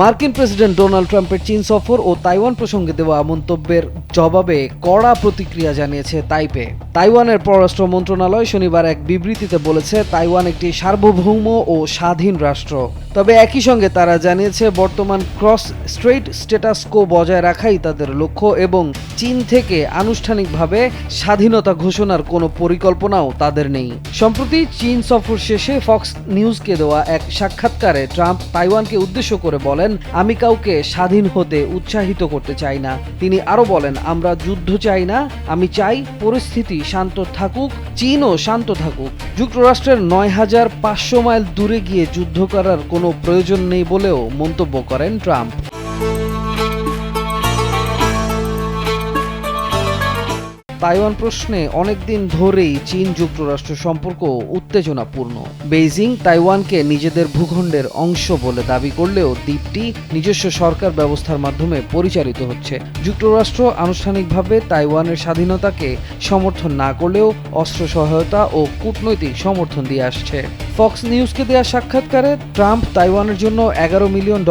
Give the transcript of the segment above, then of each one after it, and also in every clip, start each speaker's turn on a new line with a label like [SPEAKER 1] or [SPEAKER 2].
[SPEAKER 1] মার্কিন president Donald ট্রাম্পের চীন সফর ও তাইওয়ান প্রসঙ্গে দেওয়া মন্তব্যের জবাবে কড়া প্রতিক্রিয়া জানিয়েছে তাইপে। তাইওয়ানের পররাষ্ট্র মন্ত্রণালয় শনিবার এক বিবৃতিতে বলেছে, তাইওয়ান একটি সার্বভৌম ও স্বাধীন রাষ্ট্র। তবে একই সঙ্গে তারা জানিয়েছে, বর্তমান ক্রস স্ট্রেইট স্ট্যাটাস কো বজায় রাখাই তাদের লক্ষ্য এবং চীন থেকে আনুষ্ঠানিকভাবে স্বাধীনতা ঘোষণার কোনো পরিকল্পনাও তাদের নেই। সম্প্রতি চীন সফর শেষে ফক্স নিউজকে দেওয়া এক সাক্ষাৎকারে ট্রাম্প তাইওয়ানকে উদ্দেশ্য করে বলেন, আমি কাউকে স্বাধীন হতে উৎসাহিত করতে চাই না। তিনি আরও বলেন, আমরা যুদ্ধ চাই না, আমি চাই পরিস্থিতি শান্ত থাকুক, চীনও শান্ত থাকুক। যুক্তরাষ্ট্রের ৯,৫০০ মাইল দূরে গিয়ে যুদ্ধ করার কোনো প্রয়োজন নেই বলেও মন্তব্য করেন ট্রাম্প। তাইওয়ান প্রশ্নে অনেকদিন ধরেই চীন যুক্তরাষ্ট্র সম্পর্ক উত্তেজনাপূর্ণ। বেইজিং তাইওয়ানকে নিজেদের ভূখণ্ডের অংশ বলে দাবি করলেও দ্বীপটি নিজস্ব সরকার ব্যবস্থার মাধ্যমে পরিচালিত হচ্ছে। যুক্তরাষ্ট্র আনুষ্ঠানিকভাবে তাইওয়ানের স্বাধীনতাকে সমর্থন না করলেও অস্ত্র সহায়তা ও কূটনৈতিক সমর্থন দিয়ে আসছে। ফক্স নিউজকে দেওয়া সাক্ষাৎকারে ট্রাম্প তাইওয়ানের জন্য $11 মিলিয়ন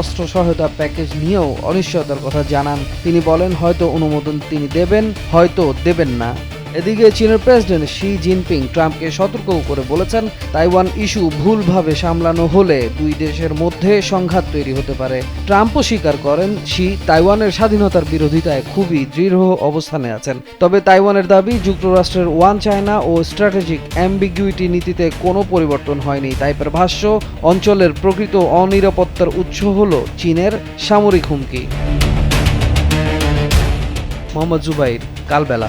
[SPEAKER 1] অস্ত্র সহায়তা প্যাকেজ নিয়েও অনিশ্চয়তার কথা জানান। তিনি বলেন, হয়তো অনুমোদন তিনি দেবেন, হয়তো দেবেন না। এদিকে চীনের প্রেসিডেন্ট শি জিনপিং ট্রাম্পকে সতর্ক করে বলেছেন, তাইওয়ান ইস্যু ভুলভাবে সামলানো হলে দুই দেশের মধ্যে সংঘাত তৈরি হতে পারে। ট্রাম্পও স্বীকার করেন, শি তাইওয়ানের স্বাধীনতার বিরোধিতায় খুবই দৃঢ় অবস্থানে আছেন। তবে তাইওয়ানের দাবি, যুক্তরাষ্ট্রের ওয়ান চায়না ও স্ট্র্যাটেজিক অ্যাম্বিগুইটি নীতিতে কোনো পরিবর্তন হয়নি। তাইপের ভাষ্য, অঞ্চলের প্রকৃত অনিরাপত্তার উৎস হল চীনের সামরিক হুমকি। মোহাম্মদ জুবাইর, কালবেলা।